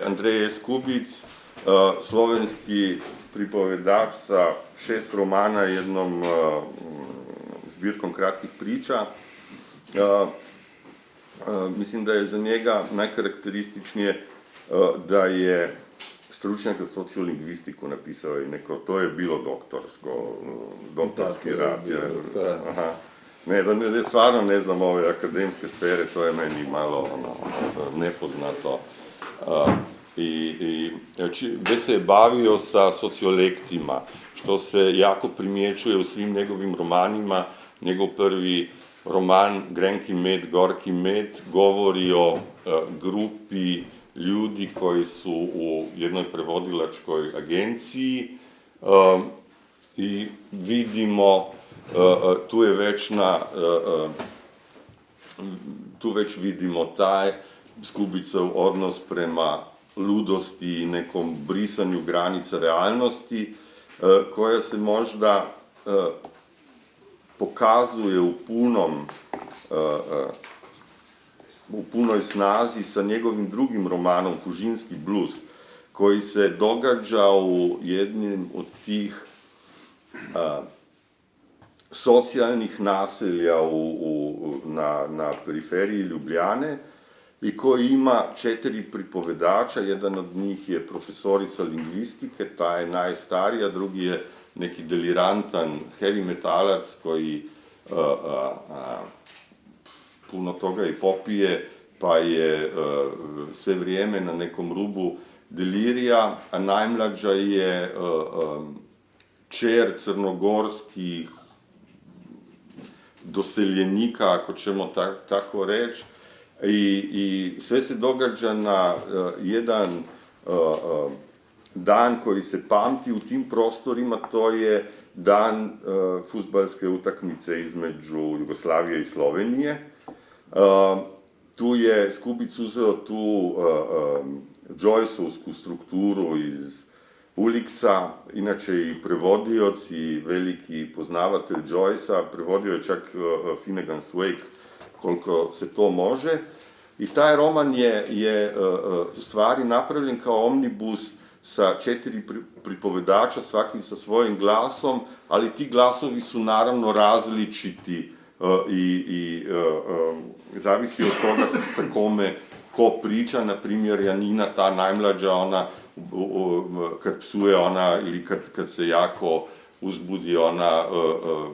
Andrej Skubic, slovenski pripovedač sa 6 romana i jednom zbirkom kratkih priča. Mislim da je za njega najkarakterističnije da je stručnjak za sociolingvistiku napisao i neko, to je bilo doktorski rad. Ne, stvarno ne znam ove akademske sfere, to je meni malo nepoznato. Gde se je bavio sa sociolektima, što se jako primjećuje u svim njegovim romanima. Njegov prvi roman, Grenki med, gorki med, govori o grupi ljudi koji su u jednoj prevodilačkoj agenciji i vidimo, tu već vidimo taj Skubicov odnos prema ludosti i nekom brisanju granica realnosti, koja se možda pokazuje u punoj snazi sa njegovim drugim romanom Fužinski blues, koji se događa u jednim od tih socijalnih naselja na periferiji Ljubljane i koji ima 4 pripovedača. Jedan od njih je profesorica lingvistike, ta je najstarija, drugi je neki delirantan heavy metalac koji puno toga i popije, pa je sve vrijeme na nekom rubu delirija, a najmlađa je čer crnogorskih doseljenika, ako ćemo tako reći, i sve se događa na jedan dan koji se pamti u tim prostorima, to je dan fudbalske utakmice između Jugoslavije i Slovenije. Tu je Skubic uzeo tu Joyceovsku strukturu iz Uliksa, inače i prevodioc i veliki poznavatelj Joycea, prevodio je čak Finnegan's Wake, koliko se to može. I taj roman je u stvari napravljen kao omnibus sa 4 pripovedača, svaki sa svojim glasom, ali ti glasovi su naravno različiti i zavisi od toga sa kome ko priča. Na primjer, Janina, ta najmlađa, ona kad psuje ona ili kad se jako uzbudi, ona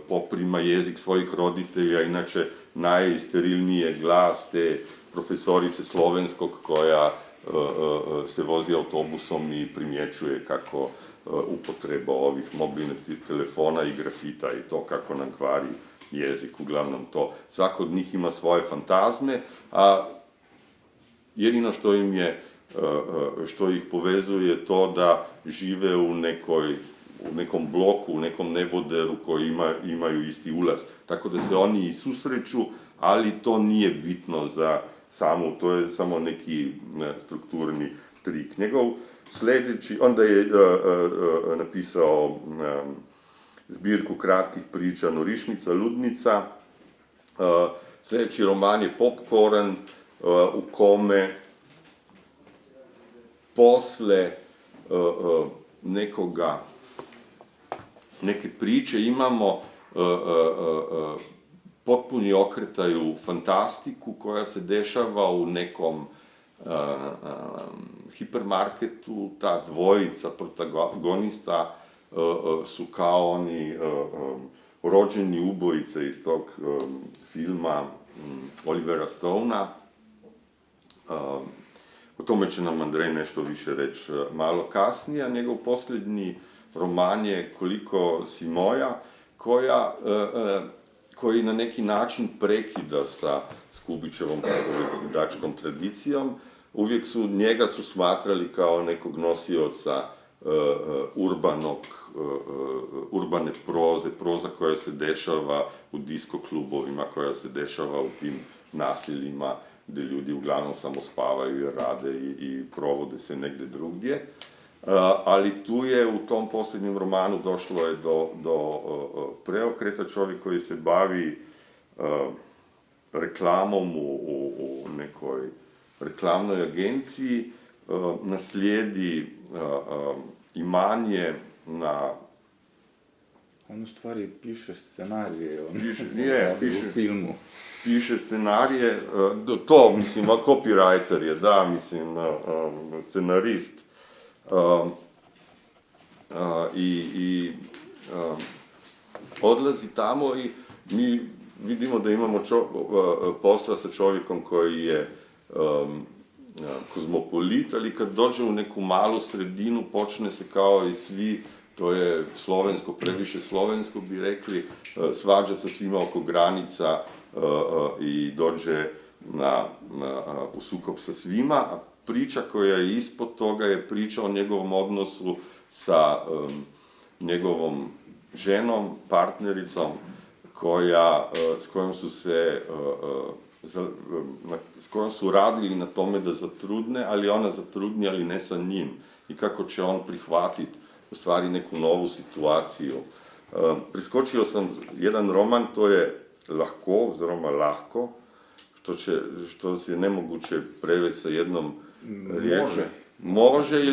poprima jezik svojih roditelja, inače najsterilniji je glas te profesorice slovenskog koja se vozi autobusom i primjećuje kako upotreba ovih mobilnih telefona i grafita i to kako nam kvari jezik, uglavnom to. Svako od njih ima svoje fantazme, a jedino što ih povezuje je to da žive u nekom bloku, u nekom neboderu koji imaju isti ulaz. Tako da se oni i susreću, ali to nije bitno za to je samo neki strukturni trik. Njegov sljedeći, onda je napisao zbirku kratkih priča Norišnica, Ludnica. Sljedeći roman je Popcorn, u kome posle neke priče imamo potpuni okretaj u fantastiku koja se dešava u nekom hipermarketu. Ta dvojica protagonista su kao oni rođeni ubojice iz tog filma Olivera Stonea. O tome će nam Andrej nešto više reći malo kasnije, a njegov posljednji roman je Koliko si moja, koji na neki način prekida sa Skubićevom pripovedačkom tradicijom. Uvijek njega su smatrali kao nekog nosioca urbane proza koja se dešava u disko klubovima, koja se dešava u tim naseljima gdje ljudi uglavnom samo spavaju jer rade i provode se negdje drugdje. Ali tu je u tom posljednjem romanu došlo je do preokreta. Čovjek koji se bavi reklamom u nekoj reklamnoj agenciji naslijedi imanje na... On u stvari piše scenarije, Piše u filmu. Piše scenarije, to, mislim, copywriter je, da, mislim, scenarist. I odlazi tamo i mi vidimo da imamo posla sa čovjekom koji je kozmopolit, ali kad dođe u neku malu sredinu, počne se kao i svi, to je slovensko, previše slovensko bi rekli, svađa sa svima oko granica i dođe u sukob sa svima, a priča koja je ispod toga je priča o njegovom odnosu sa njegovom ženom, partnericom, s kojom su radili na tome da zatrudne, ali ona zatrudni, ali ne sa njim. I kako će on prihvatiti u stvari neku novu situaciju. Priskočio sam jedan roman, to je Lahko, oziroma Lahko, što je nemoguće prevesti sa jednom riječju. Može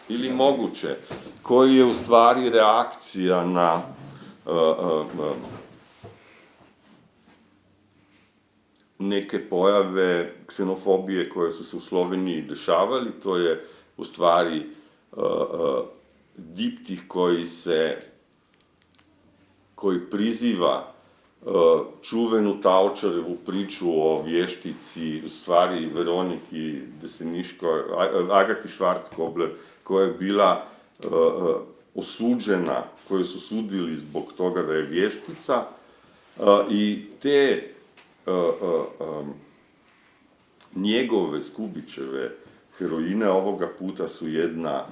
ili moguće, koji je u stvari reakcija na neke pojave ksenofobije koje su se u Sloveniji dešavali. To je u stvari diptih koji priziva čuvenu Tavčarevu priču o vještici, u stvari Veroniki Deseniškoj, Agati Švarc-Kobler, koja je bila osuđena, koju su sudili zbog toga da je vještica, i te njegove, Skubićeve heroine ovoga puta su jedna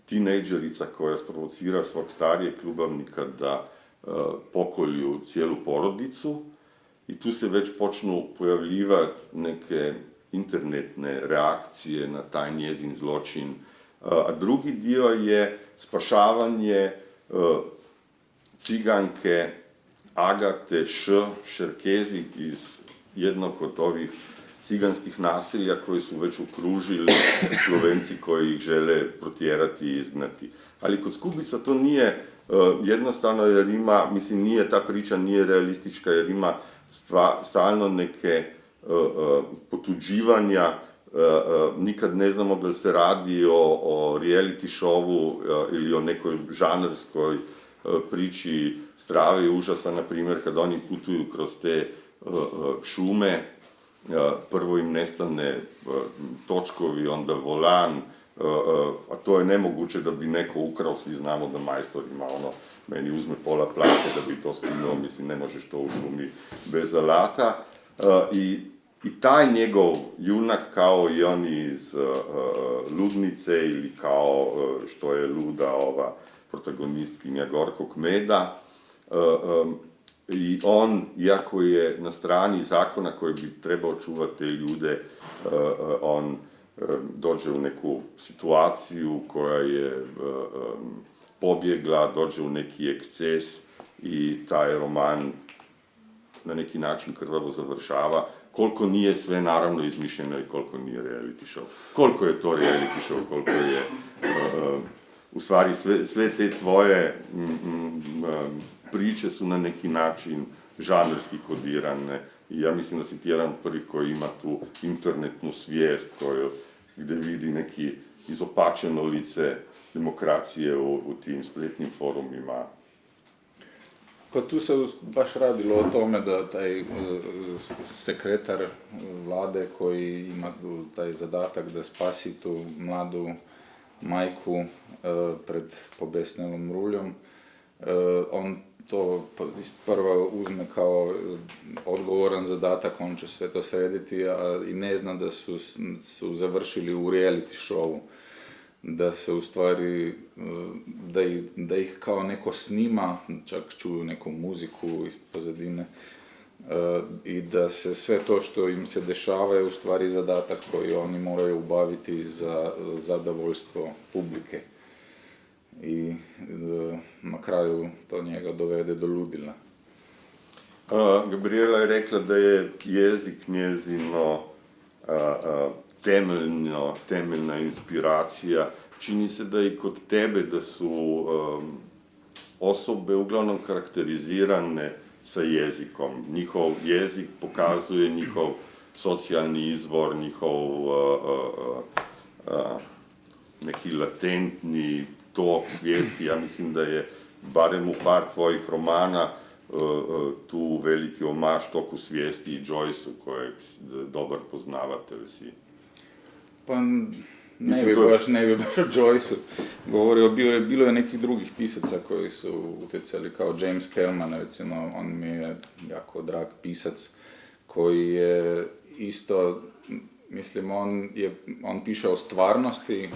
tinejdžerica koja sprovocira svog starijeg ljubavnika da pokolju cijelu porodicu, i tu se već počnu pojavljivati neke internetne reakcije na taj njezin zločin. A drugi dio je spašavanje ciganke Agate Šerkezi iz jednog od ovih ciganskih naselja koji su već okružili Slovenci koji ih žele protjerati i izgnati. Ali kod Skubica to nije jednostavno, jer ima, mislim, ta priča nije realistička, jer ima stalno neke potuđivanja, nikad ne znamo da se radi o reality showu ili o nekoj žanrskoj priči strave i užasa, na primjer, kad oni putuju kroz te šume, prvo im nestane točkovi, onda volan, a to je nemoguće da bi neko ukrao, svi znamo da majstor ima meni uzme pola plaće da bi to skinuo, mislim, ne možeš to u šumi bez alata. I taj njegov junak, kao i oni iz Ludnice, ili kao što je luda ova protagonistkinja Gorkog meda, i on, iako je na strani zakona koji bi trebao čuvati te ljude, on dođe u neku situaciju koja je pobjegla, dođe u neki eksces i taj roman na neki način krvavo završava. Koliko nije sve naravno izmišljeno i koliko nije reality show. Koliko je to reality show, koliko je u stvari sve te tvoje priče su na neki način žanrski kodirane, i ja mislim da si ti jedan od prvih koji ima tu internetnu svijest gdje vidi neki izopačeno lice demokracije u tim spletnim forumima. Pa tu se baš radilo o tome da taj sekretar vlade koji ima taj zadatak da spasi tu mladu majku pred pobesnelom ruljom, on to prvo uzme kao odgovoran zadatak, on će sve to srediti, i ne zna da su završili u reality showu, da se u stvari, da ih kao neko snima, čak čuju neku muziku iz pozadine, i da se sve to što im se dešava je u stvari zadatak koji oni moraju obaviti za zadovoljstvo publike. I na kraju to njega dovede do ludila. Gabriela je rekla da je jezik njezino temeljna inspiracija. Čini se da i kod tebe da su osobe uglavnom karakterizirane sa jezikom. Njihov jezik pokazuje njihov socijalni izvor, njihov neki latentni tok svijesti. Ja mislim da je barem u par tvojih romana tu veliki omaž toku svijesti i Joyce-u kojeg dobar poznavatelj si. Pa ne bi baš o Joyce-u govorio, bilo je nekih drugih pisaca koji su utjecali, kao James Kellman, recimo, on mi je jako drag pisac koji je isto, mislim, on piše o stvarnosti,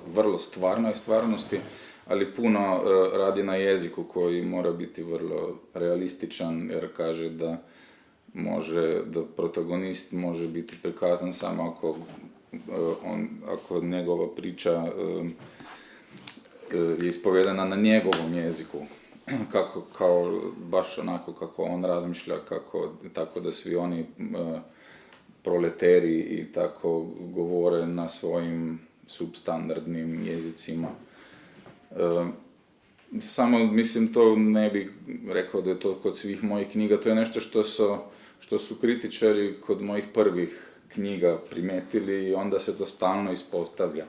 vrlo stvarnoj stvarnosti, ali puno radi na jeziku koji mora biti vrlo realističan, jer kaže da protagonist može biti prikazan samo ako njegova priča je ispovedana na njegovom jeziku, baš onako kako on razmišlja, tako da svi oni proleteri i tako govore na svojim substandardnim jezicima. Samo, mislim, to ne bih rekao da je to kod svih mojih knjiga, to je nešto što su kritičari kod mojih prvih knjiga primetili i onda se to stalno ispostavlja.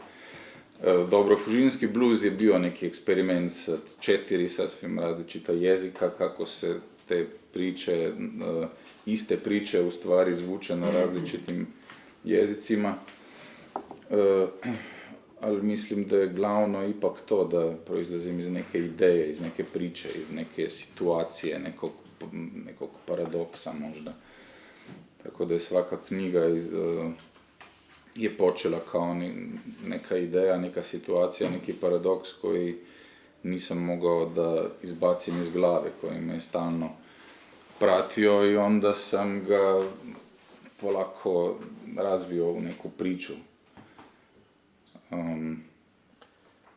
Dobro, Fužinski bluz je bio neki eksperiment sa 4 sasvim različita jezika, kako se te priče, iste priče u stvari zvuče na različitim jezicima. Ali mislim da je glavno ipak to da proizlazim iz neke ideje, iz neke priče, iz neke situacije, nekog paradoksa možda. Tako da je svaka knjiga je počela kao neka ideja, neka situacija, neki paradoks koji nisam mogao da izbacim iz glave, koji me je stalno pratio i onda sam ga polako razvio u neku priču.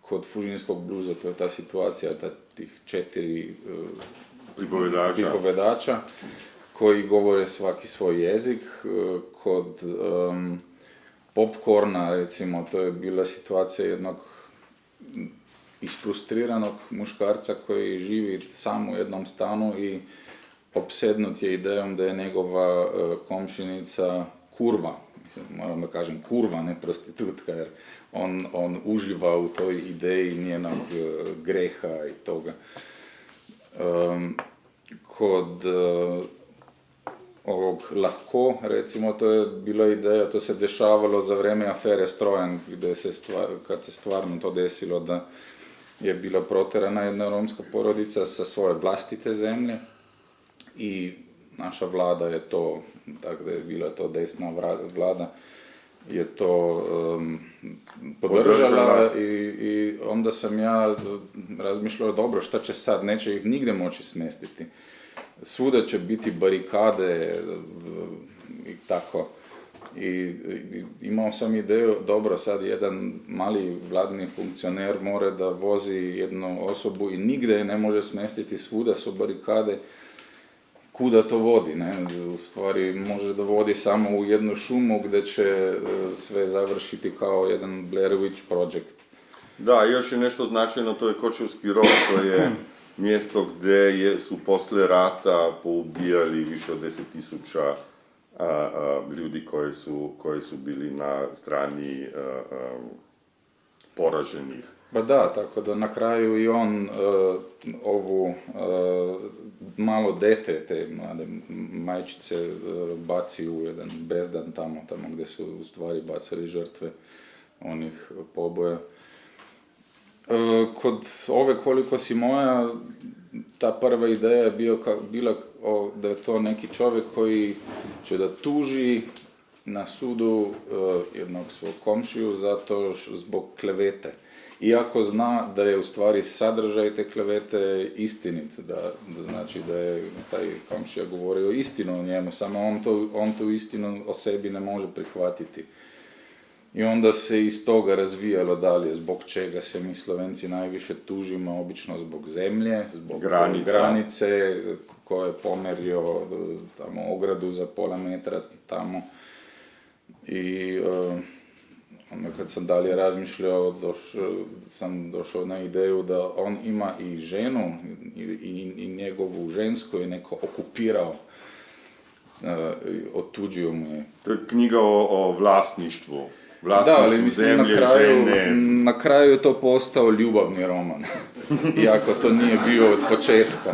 Kod Fužinskog bluza to je ta situacija, tih 4 pripovedača koji govore svaki svoj jezik. Kod Popcorna, recimo, to je bila situacija jednog isfrustriranog muškarca koji živi sam u jednom stanu i opsednut je idejom da je njegova komšinica kurva. Moram da kažem kurva, ne prostitutka, jer on uživa u toj ideji njenog greha i toga. Kod ovog Lahko, recimo, to je bila ideja, to se dešavalo za vreme afere Strojan, kad se stvarno to desilo da je bila proterana jedna romska porodica sa svoje vlastite zemlje i naša vlada je to, tako da je bila to desna vlada, je to podržala i onda sam ja razmišljao, dobro, šta će sad, neće ih nigde moći smestiti. Svuda će biti barikade i tako. I imao sam ideju, dobro, sad jedan mali vladini funkcioner mora da vozi jednu osobu i nigde je ne može smestiti, svuda su barikade. Kuda to vodi, ne? U stvari može da vodi samo u jednu šumu gdje će sve završiti kao jedan Blair Witch Project. Da, još je nešto značajno, to je Kočevski rov, to je mjesto gdje su posle rata poubijali više od 10,000 ljudi koji su bili na strani poraženih. Pa da, tako da na kraju i on ovu malo dete, te mlade majčice, baci u jedan bezdan tamo gdje su u stvari bacali žrtve onih poboja. Kod ove Koliko si moja, ta prva ideja je bila da je to neki čovjek koji će da tuži na sudu jednog svog komšiju zbog klevete. Iako zna da je u stvari sadržaj te klevete istinit, da znači da je taj komšija govorio istinu o njemu, samo on tu istinu o sebi ne može prihvatiti. I onda se iz toga razvijalo dalje, zbog čega se mi Slovenci najviše tužimo, obično zbog zemlje, zbog granice koje je pomerio tamo ogradu za pola metra tamo. I onda kad sam dalje razmišljao, sam došao na ideju da on ima i ženu i njegovu žensku je neko okupirao, otuđio mu je. To je knjiga o vlasništvu. Da, ali mislim zemlje, žene. na kraju je to postao ljubavni roman, iako to nije bio od početka.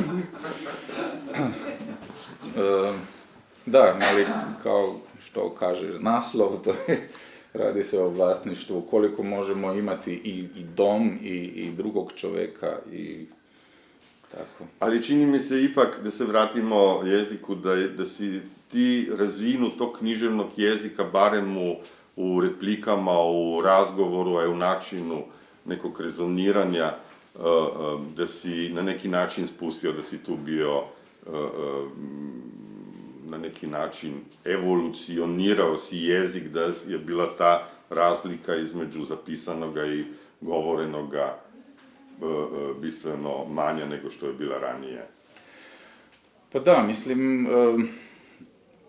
Da, ali kao što kaže naslov, to je, radi se o vlasništvu, koliko možemo imati i dom i drugog čovjeka i tako. Ali čini mi se ipak, da se vratimo jeziku, da si ti razinu tog književnog jezika, barem u replikama, u razgovoru, a i u načinu nekog rezoniranja, da si na neki način spustio, da si tu bio na neki način evolucionirao si jezik, da je bila ta razlika između zapisanoga i govorenoga bistveno manja nego što je bila ranije. Pa da,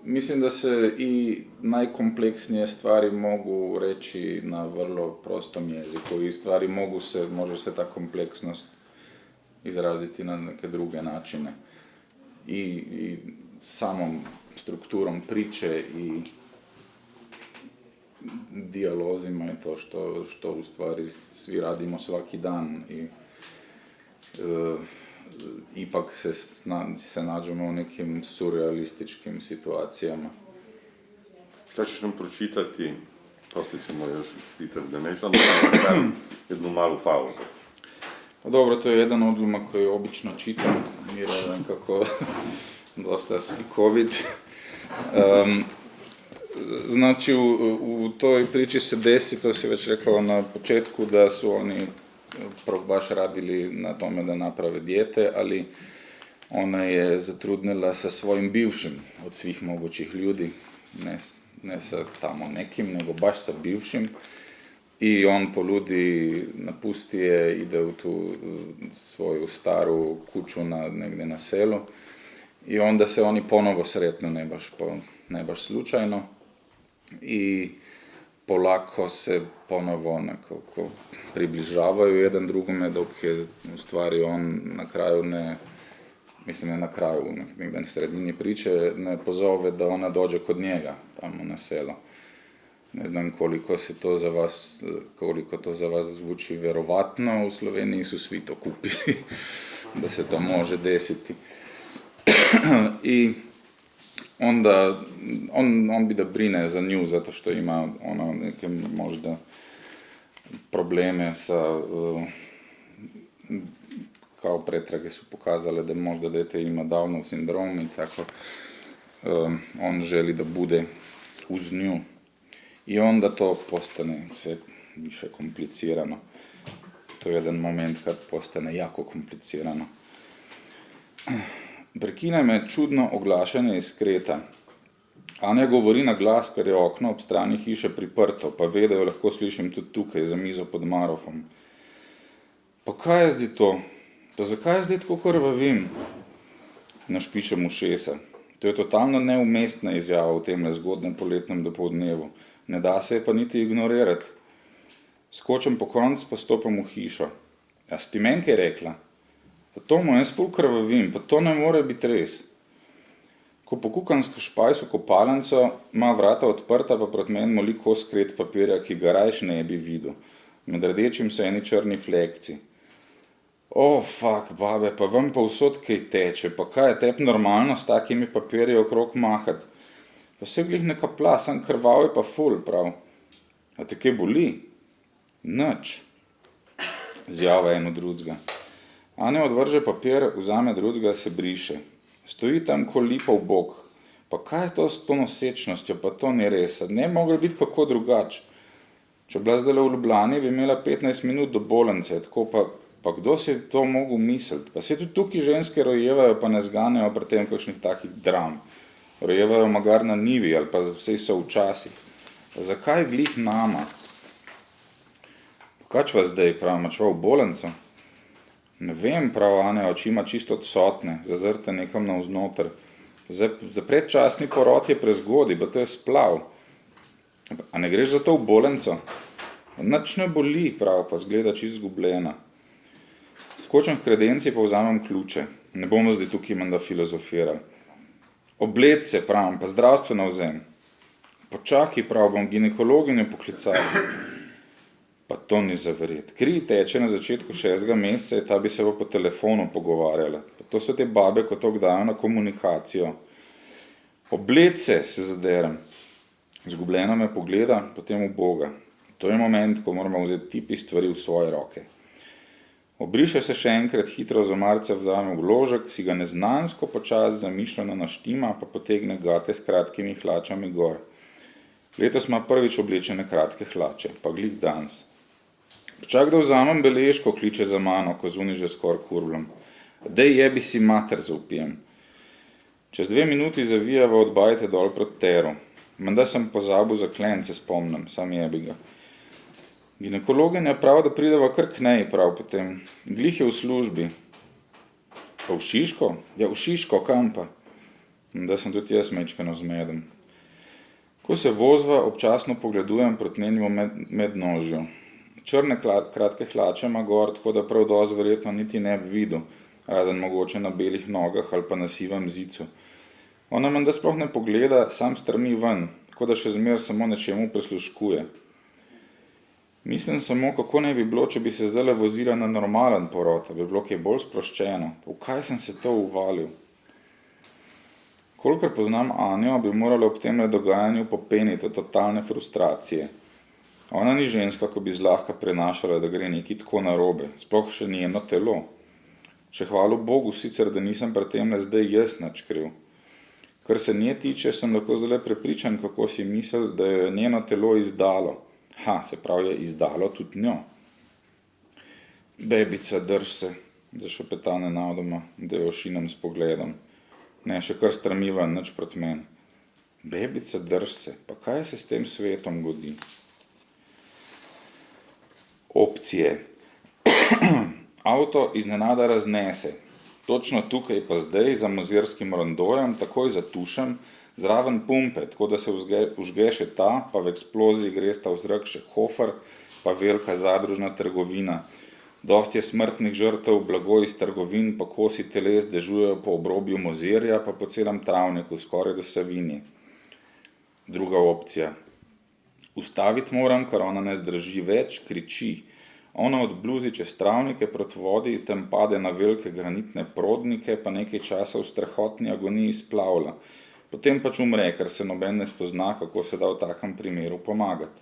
mislim da se i najkompleksnije stvari mogu reći na vrlo prostom jeziku i stvari može se ta kompleksnost izraziti na neke druge načine. I samom strukturom priče i dijalozima i to što u stvari svi radimo svaki dan i ipak se nađemo u nekim surrealističkim situacijama. Šta ćeš nam pročitati? Poslije ćemo još pitati da nešto, onda ćemo jednu malu pauzu. Pa dobro, to je jedan odlomak koji obično čitam, jer je nekako dosta slikovit. Znači, u toj priči se desi, to si već rekao na početku, da su oni baš radili na tome da naprave dijete, ali ona je zatrudnila sa svojim bivšim od svih mogućih ljudi, ne sa tamo nekim, nego baš sa bivšim. I on poludi, napusti je, ide u tu svoju staru kuću negdje na selu. I onda se oni ponovo sretnu, ne baš slučajno. I polako se ponovo nekako približavaju jedan drugome, dok je u stvari on na kraju ne na kraju, negdje na sredini priče, ne pozove da ona dođe kod njega tamo na selo. Ne znam koliko to za vas zvuči vjerovatno, u Sloveniji su svi to kupili, da se to može desiti. I onda on bi da brine za nju, zato što ima ona neke možda probleme sa, kao pretrage su pokazale da možda dete ima Downov sindrom i tako. On želi da bude uz nju. I onda to postane sve više komplicirano. To je jedan moment kad postane jako komplicirano. Prekine me čudno oglašanje iz kreta. Anja govori na glas, ker je okno ob strani hiše priprto, pa ve, da jo lahko slišim tudi tukaj, za mizo pod Marofom. Pa kaj je zdaj to? Pa zakaj je zdaj tako krvavim? Našpičem ušesa. To je totalno neumestna izjava v tem zgodnem poletnem dopoldnevu. Ne da se je pa niti ignorirati. Skočem po konc, pa stopam v hišo. A si ti meni kaj rekla? Pa to mu jaz ful krvavim, pa to ne more biti res. Ko pokukam skozi špajs v kopalnico, ima vrata odprta, pa proti meni moli kos kret papirja, ki ga rajš ne bi videl. Med rdečim so eni črni flekci. Fuck, babe, pa vam pa vsod kaj teče, pa kaj je tep normalno s takimi papirji okrog mahati? Pa se glih neka plasan, krvav je pa ful, prav. A te kaj boli? Nič. Zjava eno drugega. Anja odvrže papir, vzame drugega, se briše. Stoji tam ko lipa v bok. Pa kaj je to s to nosečnostjo, pa to ni res. Ne bi moglo biti kako drugače. Če bila zdaj v Ljubljani, bi imela 15 minut do bolnice, tako pa kdo si to mogel misliti? Pa se tudi tukaj ženske rojevajo, pa ne zganejo pri tem kakšnih takih dram. Rojevajo magar na nivi, ali pa vsej so včasih. Zakaj glih nama? Kaj vas zdaj, prav, mačva v bolnico? Ne vem, prav, Anja, oči ima čisto odsotne, zazrte nekam navznoter. Za predčasni porod je prezgodi, pa to je splav. A ne greš za to v bolnico? Nič ne boli, prav, pa zgleda čisto izgubljena. Skočim v kredenci, pa vzamem ključe. Ne bomo zdaj tukaj menda filozofirali. Obled se, pravim, pa zdravstveno vzem. Počakaj, prav, bom ginekologinjo poklicala. Pa to ni za verjeti. Kri teče na začetku 6. meseca, ta bi se po telefonu pogovarjala. Pa to so te babe, ko to dajo na komunikacijo. Obled se zaderem. Zgubljena me pogleda, potem v Boga. To je moment, ko moramo vzeti tipi stvari v svoje roke. Obriše se še enkrat, hitro z omarca vzame vložek, si ga neznansko počasi zamišljeno naštima, pa potegne gate s kratkimi hlačami gor. Letos ima prvič oblečene kratke hlače, pa glih danes. Počak, da vzamem beležko, kliče za mano, ko zunaj že skoraj kurvljam. Dej jebi si mater, zaupijem. Čez 2 minuti zavijava od bajte dol proti teru. Menda sem pozabil za klenc, se spomnim, sam jebi ga. Ginekologinja prav, da prideva kar k nej, prav potem. Glih je v službi. Pa v Šiško? Ja, v Šiško, kam pa? Da sem tudi jaz mečkano zmeden. Ko se vozva, občasno pogledujem proti njenemu mednožju. Črne kratke hlače ima gor, tako da prav dosti verjetno niti ne bi videl, razen mogoče na belih nogah ali pa na sivem zicu. Ona menda sploh ne pogleda, sam strmi ven, tako da še zmer samo nečemu prisluškuje. Mislim samo, kako ne bi bilo, če bi se zdajle vozila na normalen porod, bi bilo kaj bolj sproščeno. V kaj sem se to uvalil? Kolikor poznam Anjo, bi morala ob tem dogajanju popeniti totalne frustracije. Ona ni ženska, ko bi zlahka prenašala, da gre neki tako narobe, sploh še njeno telo. Še hvalu Bogu sicer, da nisem pri temle zdaj jaz nič kriv. Kar se nje tiče, sem lahko zdaj prepričan, kako si misel, da je njeno telo izdalo. Se pravi, je izdalo tudi njo. Bebica, drž se, zašepeta nenadoma, da jo ošinem s pogledom. Ne, še kar strmi ven, nič proti meni. Bebica, drž se, pa kaj se s tem svetom godi? Opcije. Avto iznenada raznese. Točno tukaj pa zdaj za mozirskim rondojem takoj zatušem, zraven pumpe, tako da se užge še ta, pa v eksploziji gresta v zrak še hofer, pa velika zadružna trgovina. Dosti je smrtnih žrtev, blago iz trgovin, pa kosi teles dežujejo po obrobju Mozirja, pa po celem travniku, skoraj do Savinje. Druga opcija. Ustaviti moram, ker ona ne zdrži več, kriči. Ona odbluzi čez travnike proti vodi, tam pade na velike granitne prodnike, pa nekaj časa v strahotni agoniji splavlja. Potem pač umre, ker se noben ne spozna, kako se da v takem primeru pomagati.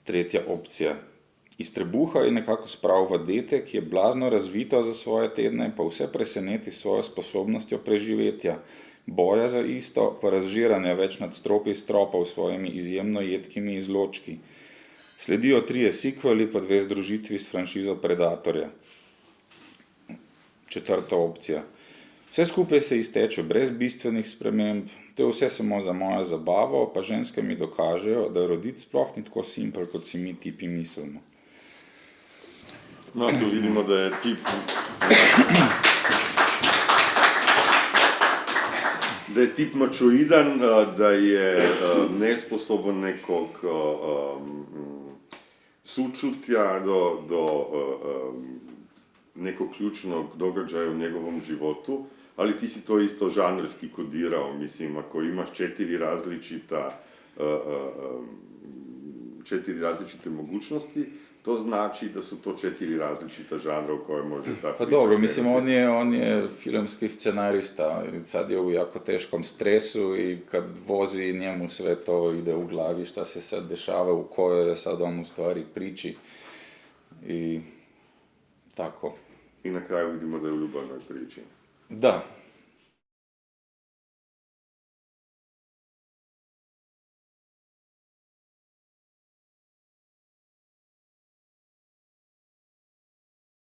Tretja opcija. Iz trebuha je nekako spravil vadete, ki je blazno razvito za svoje tedne, pa vse preseneti svojo sposobnostjo preživetja. Boja za isto, pa razžiranja več nadstropij stropov s svojimi izjemno jedkimi izločki. Sledijo 3 sequeli, pa 2 združitvi s franšizo Predatorja. Četrta opcija. Vse skupaj se izteče brez bistvenih sprememb, to je vse samo za mojo zabavo, pa ženske mi dokažejo, da roditi sploh ni tako simpel, kot si mi tipi mislimo. No, tu vidimo, da je tip... da je tip mačoiden, da je nesposoben nekog sučutja do nekog ključnog događaja u njegovom životu, ali ti si to isto žanrski kodirao, mislim, ako imaš 4 različite mogućnosti, to znači da su to 4 različita žanra u koje može ta priča. Pa dobro, mislim, on je filmski scenarista, sad je u jako teškom stresu i kad vozi njemu sve to ide u glavi šta se sad dešava, u kojoj je sad on u stvari priči i tako. I na kraju vidimo da je u ljubavnoj priči. Da.